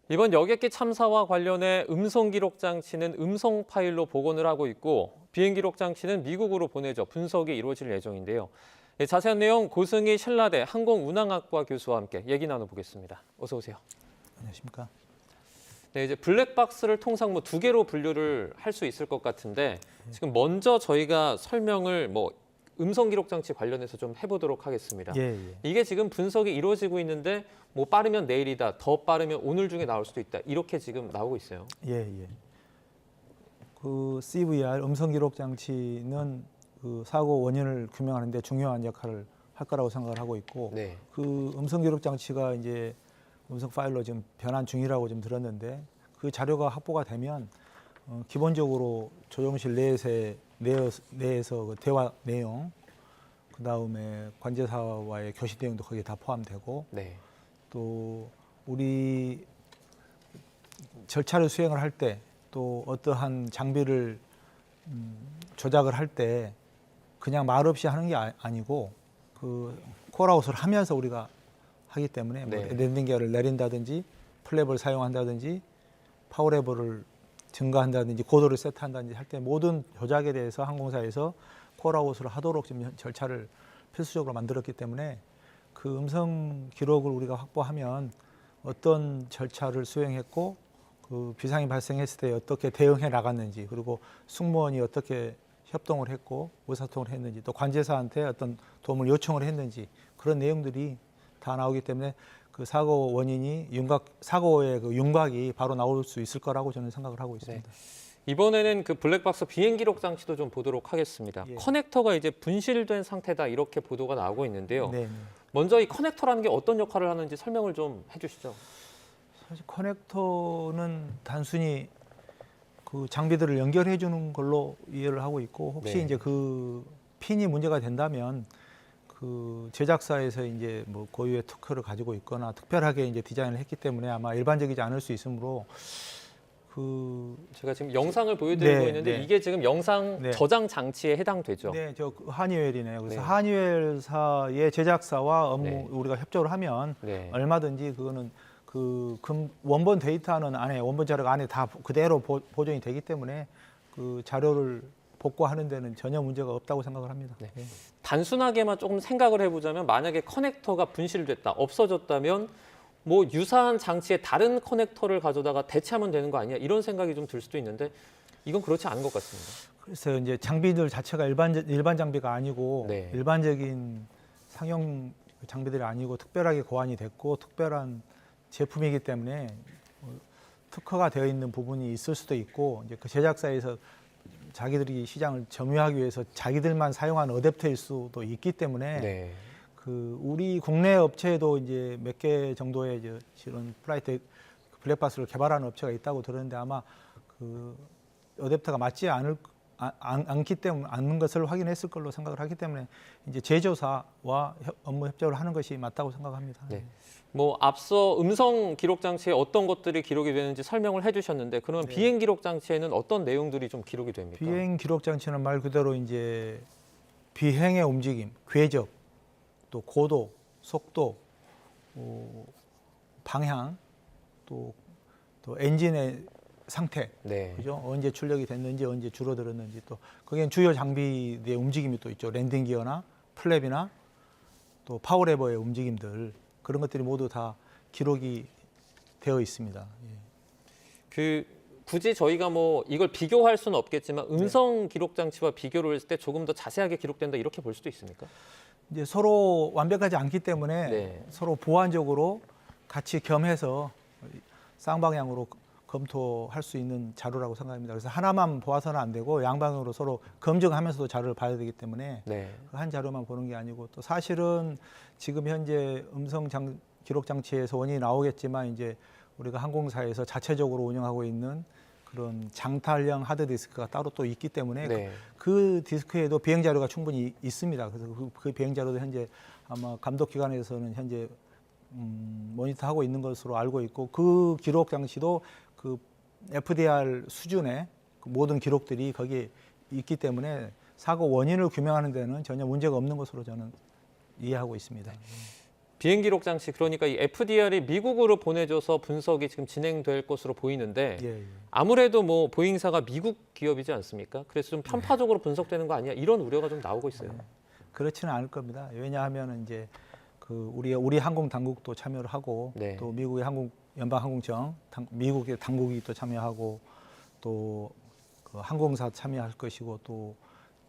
이번 여객기 참사와 관련해 음성 기록 장치는 음성 파일로 복원을 하고 있고 비행 기록 장치는 미국으로 보내져 분석이 이루어질 예정인데요. 자세한 내용 고승희 신라대 항공운항학과 교수와 함께 얘기 나눠보겠습니다. 어서 오세요. 안녕하십니까? 네, 이제 블랙박스를 통상 두 개로 분류를 할 수 있을 것 같은데 지금 먼저 저희가 설명을 음성 기록 장치 관련해서 좀 해보도록 하겠습니다. 이게 지금 분석이 이루어지고 있는데 빠르면 내일이다, 더 빠르면 오늘 중에 나올 수도 있다. 이렇게 지금 나오고 있어요. 그 CVR 음성 기록 장치는 그 사고 원인을 규명하는 데 중요한 역할을 할 거라고 생각을 하고 있고 그 음성 기록 장치가 이제 음성 파일로 지금 변환 중이라고 좀 들었는데 그 자료가 확보가 되면 기본적으로 조종실 내에서 그 대화 내용, 그 다음에 관제사와의 교시 내용도 거기에 다 포함되고 또 우리 절차를 수행을 할 때 또 어떠한 장비를 조작을 할 때 그냥 말 없이 하는 게 아니고 그 콜아웃을 하면서 우리가 하기 때문에 랜딩 기어를 내린다든지 플랩을 사용한다든지 파워레버를 증가한다든지 고도를 세트한다든지 할 때 모든 조작에 대해서 항공사에서 콜아웃을 하도록 지금 절차를 필수적으로 만들었기 때문에 그 음성 기록을 우리가 확보하면 어떤 절차를 수행했고 그 비상이 발생했을 때 어떻게 대응해 나갔는지 그리고 승무원이 어떻게 협동을 했고 의사소통을 했는지 또 관제사한테 어떤 도움을 요청을 했는지 그런 내용들이 다 나오기 때문에 그 사고 원인이 사고의 그 윤곽이 바로 나올 수 있을 거라고 저는 생각을 하고 있습니다. 이번에는 그 블랙박스 비행 기록 장치도 좀 보도록 하겠습니다. 커넥터가 이제 분실된 상태다 이렇게 보도가 나오고 있는데요. 먼저 이 커넥터라는 게 어떤 역할을 하는지 설명을 좀 해주시죠. 사실 커넥터는 단순히 그 장비들을 연결해 주는 걸로 이해를 하고 있고 혹시 이제 그 핀이 문제가 된다면 그 제작사에서 이제 고유의 특허를 가지고 있거나 특별하게 이제 디자인을 했기 때문에 아마 일반적이지 않을 수 있으므로 제가 지금 영상을 보여드리고 있는데 이게 지금 영상 저장 장치에 해당되죠. 저 하니웰이네요. 그래서 하니웰사의 제작사와 우리가 협조를 하면 얼마든지 그거는 그 원본 데이터는 안에 원본 자료가 안에 다 그대로 보존이 되기 때문에 그 자료를 복구하는 데는 전혀 문제가 없다고 생각을 합니다. 단순하게만 조금 생각을 해보자면 만약에 커넥터가 분실됐다, 없어졌다면 유사한 장치에 다른 커넥터를 가져다가 대체하면 되는 거 아니야? 이런 생각이 좀 들 수도 있는데 이건 그렇지 않은 것 같습니다. 그래서 이제 장비들 자체가 일반 장비가 아니고 일반적인 상용 장비들이 아니고 특별하게 고안이 됐고 특별한 제품이기 때문에 특허가 되어 있는 부분이 있을 수도 있고 이제 그 제작사에서 자기들이 시장을 점유하기 위해서 자기들만 사용하는 어댑터일 수도 있기 때문에 그 우리 국내 업체에도 이제 몇 개 정도의 이런 플라이트 블랙박스를 개발하는 업체가 있다고 들었는데 아마 그 어댑터가 맞지 않기 때문에 않는 것을 확인했을 걸로 생각을 하기 때문에 이제 제조사와 업무 협조를 하는 것이 맞다고 생각합니다. 앞서 음성 기록 장치에 어떤 것들이 기록이 되는지 설명을 해주셨는데 그러면 비행 기록 장치에는 어떤 내용들이 좀 기록이 됩니까? 비행 기록 장치는 말 그대로 이제 비행의 움직임, 궤적, 또 고도, 속도, 방향, 또 엔진의 상태, 그죠? 언제 출력이 됐는지, 언제 줄어들었는지, 또 거기엔 주요 장비의 움직임이 또 있죠. 랜딩 기어나 플랩이나 또 파워레버의 움직임들 그런 것들이 모두 다 기록이 되어 있습니다. 굳이 저희가 이걸 비교할 수는 없겠지만 음성 기록 장치와 비교를 했을 때 조금 더 자세하게 기록된다 이렇게 볼 수도 있습니까? 이제 서로 완벽하지 않기 때문에 서로 보완적으로 같이 겸해서 쌍방향으로 검토할 수 있는 자료라고 생각합니다. 그래서 하나만 보아서는 안 되고 양방향으로 서로 검증하면서도 자료를 봐야 되기 때문에 한 자료만 보는 게 아니고 또 사실은 지금 현재 음성 기록 장치에서 원인이 나오겠지만 이제 우리가 항공사에서 자체적으로 운영하고 있는 그런 장탈형 하드디스크가 따로 또 있기 때문에 그 디스크에도 비행 자료가 충분히 있습니다. 그래서 그 비행 자료도 현재 아마 감독기관에서는 현재 모니터하고 있는 것으로 알고 있고 그 기록 장치도 그 FDR 수준의 그 모든 기록들이 거기에 있기 때문에 사고 원인을 규명하는 데는 전혀 문제가 없는 것으로 저는 이해하고 있습니다. 비행 기록 장치, 그러니까 이 FDR이 미국으로 보내줘서 분석이 지금 진행될 것으로 보이는데 예, 예. 아무래도 뭐 보잉사가 미국 기업이지 않습니까? 그래서 좀 편파적으로 분석되는 거 아니야? 이런 우려가 좀 나오고 있어요. 그렇지는 않을 겁니다. 왜냐하면 이제 그 우리 항공 당국도 참여를 하고 네. 또 미국의 연방항공청, 미국의 당국이 또 참여하고 또 그 항공사 참여할 것이고 또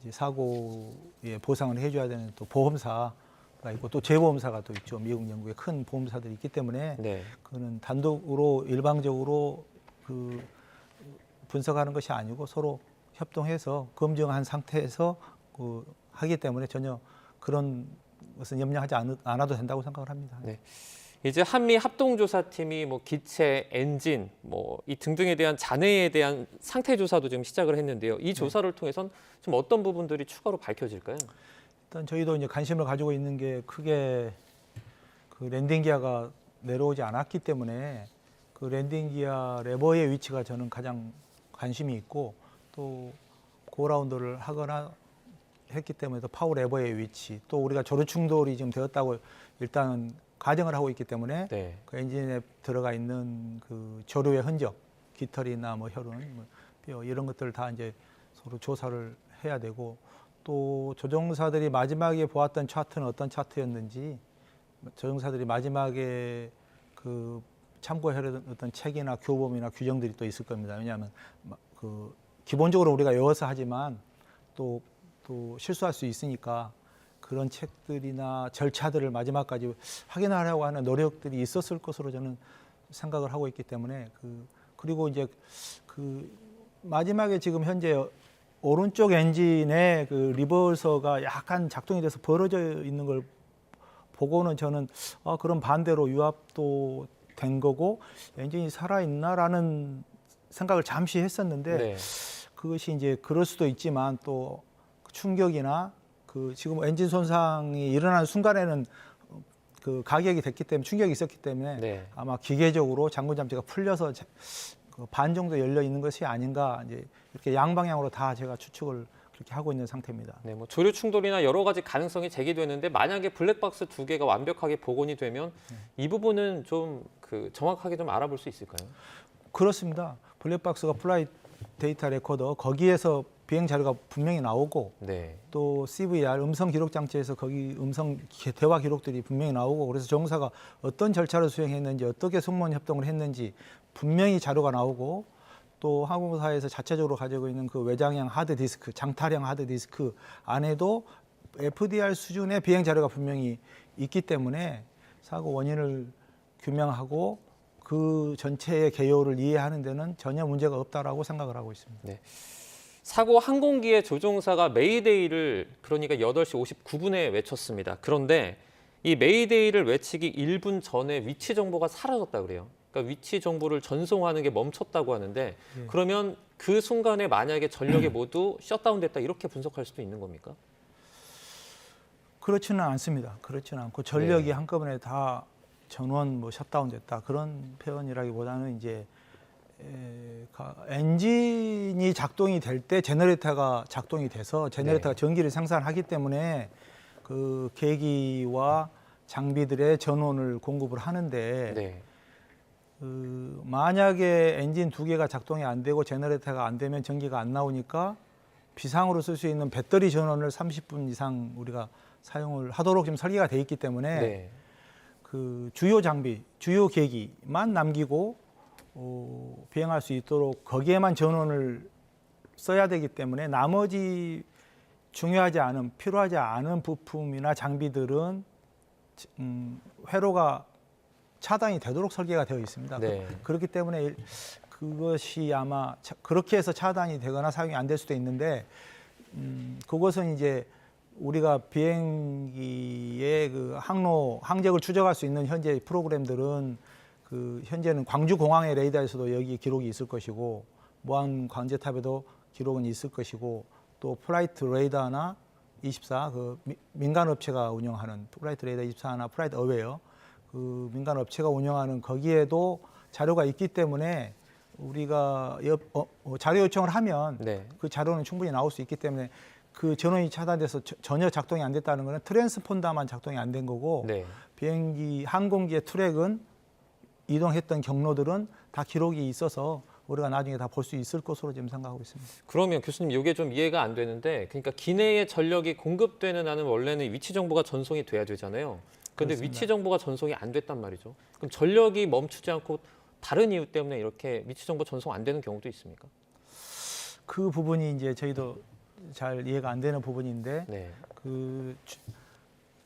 이제 사고에 보상을 해줘야 되는 또 보험사가 있고 또 재보험사가 또 있죠. 미국, 영국의 큰 보험사들이 있기 때문에 네. 그는 단독으로 일방적으로 그 분석하는 것이 아니고 서로 협동해서 검증한 상태에서 그 하기 때문에 전혀 그런 것은 염려하지 않아도 된다고 생각을 합니다. 네. 이제 한미 합동조사팀이 뭐 기체, 엔진, 뭐 이 등등에 대한 잔해에 대한 상태 조사도 지금 시작을 했는데요. 이 조사를 통해선 좀 어떤 부분들이 추가로 밝혀질까요? 일단 저희도 이제 관심을 가지고 있는 게 크게 그 랜딩 기어가 내려오지 않았기 때문에 그 랜딩 기어 레버의 위치가 저는 가장 관심이 있고 또 고라운드를 하거나 했기 때문에 또 파워 레버의 위치 또 우리가 조류 충돌이 지금 되었다고 일단은 가정을 하고 있기 때문에 네. 그 엔진에 들어가 있는 그 조류의 흔적, 깃털이나 뭐 혈흔, 뭐 뼈 이런 것들을 다 이제 서로 조사를 해야 되고 또 조종사들이 마지막에 보았던 차트는 어떤 차트였는지 조종사들이 마지막에 그 참고하려던 어떤 책이나 교범이나 규정들이 또 있을 겁니다. 왜냐하면 그 기본적으로 우리가 외워서 하지만 또 실수할 수 있으니까 그런 책들이나 절차들을 마지막까지 확인하려고 하는 노력들이 있었을 것으로 저는 생각을 하고 있기 때문에 그리고 이제 그 마지막에 지금 현재 오른쪽 엔진에 그 리버서가 약간 작동이 돼서 벌어져 있는 걸 보고는 저는 그럼 반대로 유압도 된 거고 엔진이 살아있나라는 생각을 잠시 했었는데 네. 그것이 이제 그럴 수도 있지만 또 충격이나 그 지금 엔진 손상이 일어나는 순간에는 그 가격이 됐기 때문에 충격이 있었기 때문에 네. 아마 기계적으로 잠금 장치가 풀려서 반 정도 열려 있는 것이 아닌가 이제 이렇게 양방향으로 다 제가 추측을 그렇게 하고 있는 상태입니다. 네, 뭐 조류 충돌이나 여러 가지 가능성이 제기되는데 만약에 블랙박스 2개가 완벽하게 복원이 되면 이 부분은 좀 그 정확하게 좀 알아볼 수 있을까요? 그렇습니다. 블랙박스가 플라이트 데이터 레코더 거기에서 비행 자료가 분명히 나오고 네. 또 CVR 음성 기록 장치에서 거기 음성 대화 기록들이 분명히 나오고 그래서 정사가 어떤 절차를 수행했는지 어떻게 승무원 협동을 했는지 분명히 자료가 나오고 또 항공사에서 자체적으로 가지고 있는 그 외장형 하드디스크, 장타령 하드디스크 안에도 FDR 수준의 비행 자료가 분명히 있기 때문에 사고 원인을 규명하고 그 전체의 개요를 이해하는 데는 전혀 문제가 없다라고 생각을 하고 있습니다. 네. 사고 항공기의 조종사가 메이데이를 그러니까 8시 59분에 외쳤습니다. 그런데 이 메이데이를 외치기 1분 전에 위치 정보가 사라졌다 그래요. 그러니까 위치 정보를 전송하는 게 멈췄다고 하는데 그러면 그 순간에 만약에 전력이 모두 셧다운됐다 이렇게 분석할 수도 있는 겁니까? 그렇지는 않습니다. 그렇지는 않고 전력이 한꺼번에 다 전원 뭐 셧다운됐다 그런 표현이라기보다는 이제 엔진이 작동이 될 때 제너레이터가 작동이 돼서 제너레이터가 전기를 생산하기 때문에 그 계기와 장비들의 전원을 공급을 하는데 만약에 엔진 2개가 작동이 안 되고 제너레이터가 안 되면 전기가 안 나오니까 비상으로 쓸 수 있는 배터리 전원을 30분 이상 우리가 사용을 하도록 지금 설계가 돼 있기 때문에 그 주요 장비, 주요 계기만 남기고 비행할 수 있도록 거기에만 전원을 써야 되기 때문에 나머지 중요하지 않은 필요하지 않은 부품이나 장비들은 회로가 차단이 되도록 설계가 되어 있습니다. 그렇기 때문에 그것이 아마 그렇게 해서 차단이 되거나 사용이 안 될 수도 있는데 그것은 이제 우리가 비행기의 그 항적을 추적할 수 있는 현재 프로그램들은 그 현재는 광주공항의 레이더에서도 여기 기록이 있을 것이고 무한 광제탑에도 기록은 있을 것이고 또 플라이트 레이더나 24 그 민간 업체가 운영하는 플라이트 레이더 24나 플라이트 어웨어 그 민간 업체가 운영하는 거기에도 자료가 있기 때문에 우리가 자료 요청을 하면 그 자료는 충분히 나올 수 있기 때문에 그 전원이 차단돼서 전혀 작동이 안 됐다는 거는 트랜스폰더만 작동이 안 된 거고 네. 비행기 항공기의 트랙은 이동했던 경로들은 다 기록이 있어서 우리가 나중에 다 볼 수 있을 것으로 지금 생각하고 있습니다. 그러면 교수님 이게 좀 이해가 안 되는데 그러니까 기내에 전력이 공급되는 한은 원래는 위치 정보가 전송이 돼야 되잖아요. 그런데 그렇습니다. 위치 정보가 전송이 안 됐단 말이죠. 그럼 전력이 멈추지 않고 다른 이유 때문에 이렇게 위치 정보 전송 안 되는 경우도 있습니까? 그 부분이 이제 저희도 잘 이해가 안 되는 부분인데 네.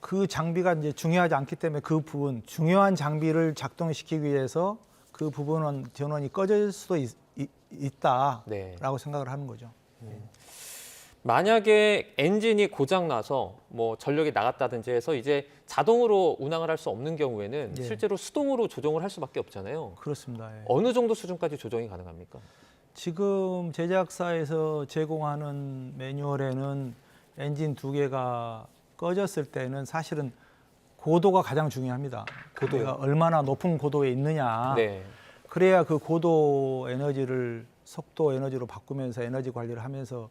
그 장비가 이제 중요하지 않기 때문에 그 부분 중요한 장비를 작동시키기 위해서 그 부분은 전원이 꺼질 수도 있다라고 네. 생각을 하는 거죠. 만약에 엔진이 고장 나서 뭐 전력이 나갔다든지 해서 이제 자동으로 운항을 할 수 없는 경우에는 예. 실제로 수동으로 조정을 할 수밖에 없잖아요. 그렇습니다. 예. 어느 정도 수준까지 조정이 가능합니까? 지금 제작사에서 제공하는 매뉴얼에는 엔진 두 개가 꺼졌을 때는 사실은 고도가 가장 중요합니다. 고도요? 내가 얼마나 높은 고도에 있느냐. 네. 그래야 그 고도 에너지를 속도 에너지로 바꾸면서 에너지 관리를 하면서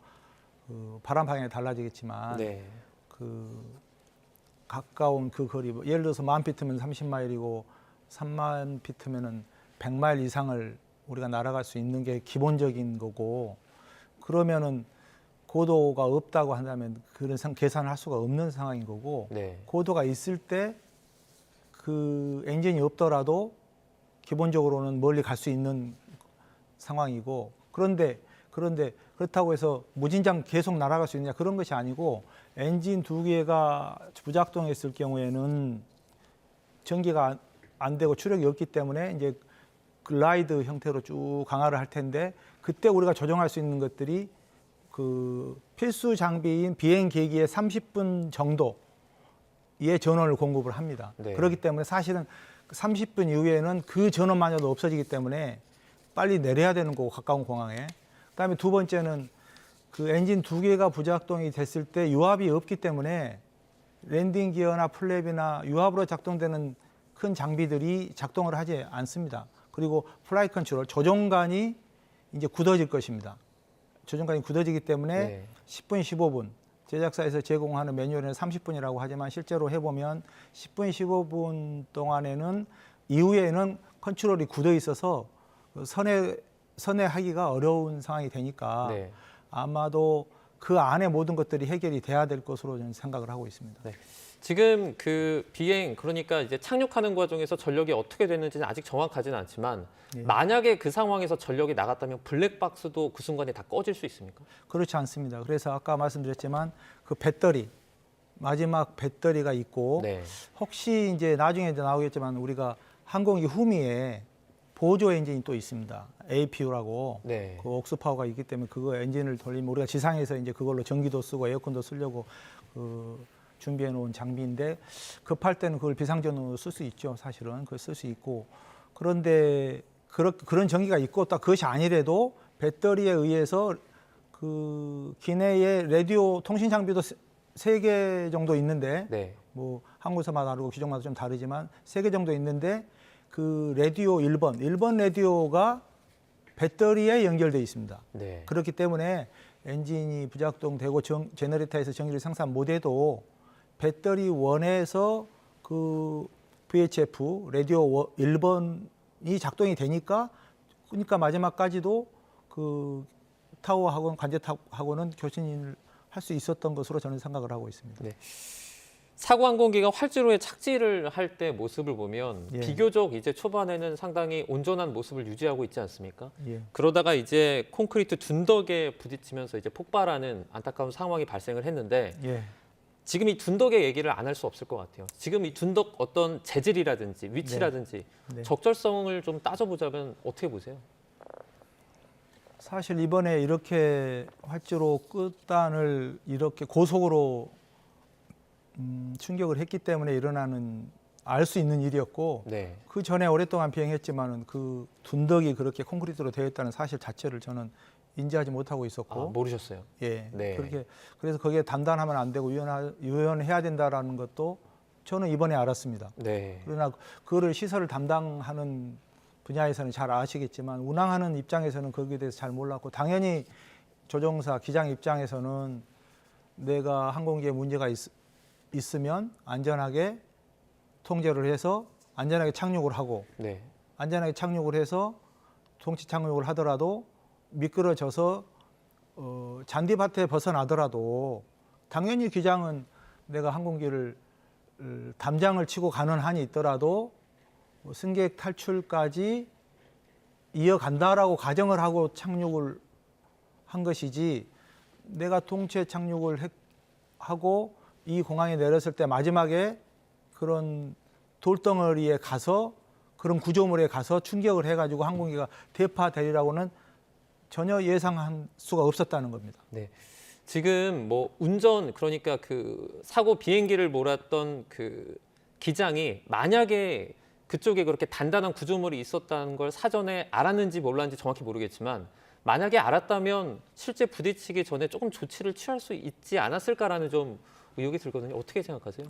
그 바람 방향이 달라지겠지만 네. 그 가까운 그 거리 예를 들어서 10,000피트면 30마일이고 30,000피트면은 100마일 이상을 우리가 날아갈 수 있는 게 기본적인 거고 그러면은 고도가 없다고 한다면 그런 계산을 할 수가 없는 상황인 거고 네. 고도가 있을 때 그 엔진이 없더라도 기본적으로는 멀리 갈 수 있는 상황이고 그런데 그렇다고 해서 무진장 계속 날아갈 수 있느냐 그런 것이 아니고 엔진 두 개가 부작동했을 경우에는 전기가 안 되고 추력이 없기 때문에 이제 글라이드 형태로 쭉 강화를 할 텐데 그때 우리가 조정할 수 있는 것들이 그 필수 장비인 비행 계기의 30분 정도의 전원을 공급을 합니다. 네. 그렇기 때문에 사실은 30분 이후에는 그 전원마저도 없어지기 때문에 빨리 내려야 되는 거고 가까운 공항에. 그다음에 두 번째는 그 엔진 두 개가 부작동이 됐을 때 유압이 없기 때문에 랜딩 기어나 플랩이나 유압으로 작동되는 큰 장비들이 작동을 하지 않습니다. 그리고 플라이 컨트롤 조종관이 이제 굳어질 것입니다. 조종관이 굳어지기 때문에 네. 10분, 15분 제작사에서 제공하는 매뉴얼에는 30분이라고 하지만 실제로 해보면 10분, 15분 동안에는 이후에는 컨트롤이 굳어 있어서 선회하기가 어려운 상황이 되니까 네. 아마도 그 안에 모든 것들이 해결이 돼야 될 것으로 저는 생각을 하고 있습니다. 네. 지금 그 비행 그러니까 이제 착륙하는 과정에서 전력이 어떻게 됐는지는 아직 정확하지는 않지만 예. 만약에 그 상황에서 전력이 나갔다면 블랙박스도 그 순간에 다 꺼질 수 있습니까? 그렇지 않습니다. 그래서 아까 말씀드렸지만 그 배터리 마지막 배터리가 있고 네. 혹시 이제 나중에 나오겠지만 우리가 항공기 후미에 보조 엔진이 또 있습니다. APU라고 네. 그 옥스파워가 있기 때문에 그거 엔진을 돌리면 우리가 지상에서 이제 그걸로 전기도 쓰고 에어컨도 쓰려고 그 준비해 놓은 장비인데 급할 때는 그걸 비상전으로 쓸 수 있죠. 사실은 그걸 쓸 수 있고 그런데 그런 전기가 있고 딱 그것이 아니래도 배터리에 의해서 그 기내에 라디오 통신 장비도 3개 정도 있는데 네. 뭐 항공사마다 다르고 기종마다 좀 다르지만 3개 정도 있는데 그 라디오 1번 라디오가 배터리에 연결되어 있습니다. 네. 그렇기 때문에 엔진이 부작동되고 제너레이터에서 전기를 생산 못해도 배터리 원에서 그 VHF 라디오 1번이 작동이 되니까 그러니까 마지막까지도 그 타워하고는 관제탑하고는 교신을 할 수 있었던 것으로 저는 생각을 하고 있습니다. 네. 사고 항공기가 활주로에 착지를 할 때 모습을 보면 예. 비교적 이제 초반에는 상당히 온전한 모습을 유지하고 있지 않습니까? 예. 그러다가 이제 콘크리트 둔덕에 부딪히면서 이제 폭발하는 안타까운 상황이 발생을 했는데 예. 지금 이 둔덕의 얘기를 안 할 수 없을 것 같아요. 지금 이 둔덕 어떤 재질이라든지 위치라든지 네. 적절성을 좀 따져보자면 어떻게 보세요? 사실 이번에 이렇게 활주로 끝단을 이렇게 고속으로 충격을 했기 때문에 일어나는 알 수 있는 일이었고 네. 그 전에 오랫동안 비행했지만은 그 둔덕이 그렇게 콘크리트로 되어 있다는 사실 자체를 저는 인지하지 못하고 있었고 모르셨어요? 예 네. 그렇게 그래서 거기에 단단하면 안 되고 유연해야 된다라는 것도 저는 이번에 알았습니다. 네. 그러나 그거를 시설을 담당하는 분야에서는 잘 아시겠지만 운항하는 입장에서는 거기에 대해서 잘 몰랐고 당연히 조종사 기장 입장에서는 내가 항공기에 문제가 있으면 안전하게 통제를 해서 안전하게 착륙을 하고 네. 안전하게 착륙을 해서 통치 착륙을 하더라도 미끄러져서 잔디밭에 벗어나더라도 당연히 기장은 내가 항공기를 담장을 치고 가는 한이 있더라도 승객 탈출까지 이어간다라고 가정을 하고 착륙을 한 것이지 내가 통체 착륙을 하고 이 공항에 내렸을 때 마지막에 그런 돌덩어리에 가서 그런 구조물에 가서 충격을 해가지고 항공기가 대파되리라고는 전혀 예상할 수가 없었다는 겁니다. 네. 지금 뭐 운전 그러니까 그 사고 비행기를 몰았던 그 기장이 만약에 그쪽에 그렇게 단단한 구조물이 있었다는 걸 사전에 알았는지 몰랐는지 정확히 모르겠지만 만약에 알았다면 실제 부딪히기 전에 조금 조치를 취할 수 있지 않았을까라는 좀 의혹이 들거든요. 어떻게 생각하세요?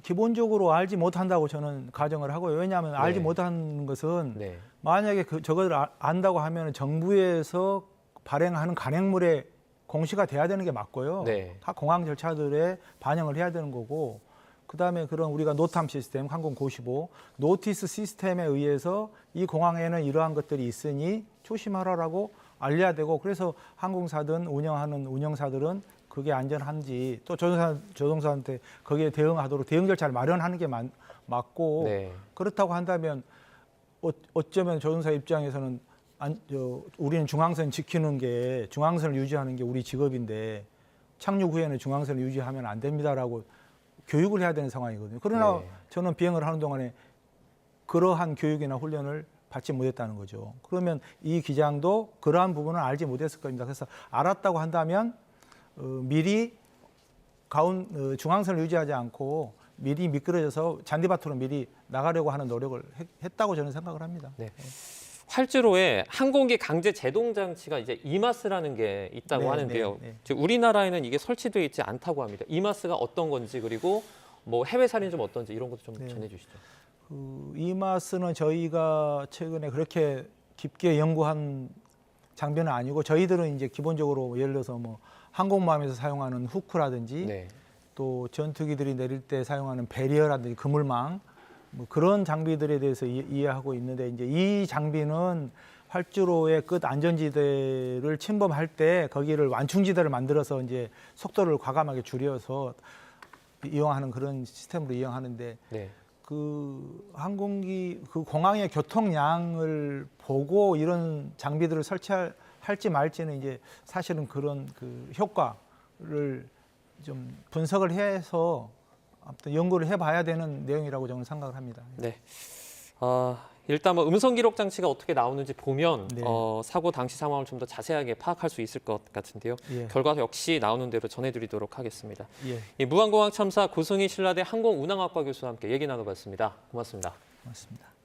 기본적으로 알지 못한다고 저는 가정을 하고요. 왜냐하면 네. 알지 못하는 것은 네. 만약에 저걸 안다고 하면 정부에서 발행하는 간행물에 공시가 돼야 되는 게 맞고요. 네. 각 공항 절차들에 반영을 해야 되는 거고 그다음에 그런 우리가 노탐 시스템, 항공95 노티스 시스템에 의해서 이 공항에는 이러한 것들이 있으니 조심하라라고 알려야 되고 그래서 항공사든 운영하는 운영사들은 그게 안전한지 또 조종사한테 거기에 대응하도록 대응 절차를 마련하는 게 맞고 네. 그렇다고 한다면 어쩌면 조종사 입장에서는 우리는 중앙선 지키는 게 중앙선을 유지하는 게 우리 직업인데 착륙 후에는 중앙선을 유지하면 안 됩니다라고 교육을 해야 되는 상황이거든요. 그러나 네. 저는 비행을 하는 동안에 그러한 교육이나 훈련을 받지 못했다는 거죠. 그러면 이 기장도 그러한 부분은 알지 못했을 겁니다. 그래서 알았다고 한다면 미리 중앙선을 유지하지 않고 미리 미끄러져서 잔디밭으로 미리 나가려고 하는 노력을 했다고 저는 생각을 합니다. 네. 활주로에 항공기 강제 제동 장치가 이제 이마스라는 게 있다고 네, 하는데요. 네, 네. 지금 우리나라에는 이게 설치되어 있지 않다고 합니다. 이마스가 어떤 건지 그리고 뭐 해외 사례는 좀 어떤지 이런 것도 좀 네. 전해주시죠. 이마스는 저희가 최근에 그렇게 깊게 연구한 장비는 아니고 저희들은 이제 기본적으로 예를 들어서 뭐 항공모함에서 사용하는 후크라든지 네. 또 전투기들이 내릴 때 사용하는 배리어라든지 그물망 뭐 그런 장비들에 대해서 이해하고 있는데 이제 이 장비는 활주로의 끝 안전지대를 침범할 때 거기를 완충지대를 만들어서 이제 속도를 과감하게 줄여서 이용하는 그런 시스템으로 이용하는데 네. 그 항공기 그 공항의 교통량을 보고 이런 장비들을 설치할지 말지는 이제 사실은 그런 그 효과를 좀 분석을 해서 아무튼 연구를 해봐야 되는 내용이라고 저는 생각을 합니다. 네. 일단 뭐 음성 기록 장치가 어떻게 나오는지 보면 네. 사고 당시 상황을 좀 더 자세하게 파악할 수 있을 것 같은데요. 예. 결과 역시 나오는 대로 전해드리도록 하겠습니다. 예, 이 무한공항 참사 고승희 신라대 항공운항학과 교수와 함께 얘기 나눠봤습니다. 고맙습니다. 고맙습니다.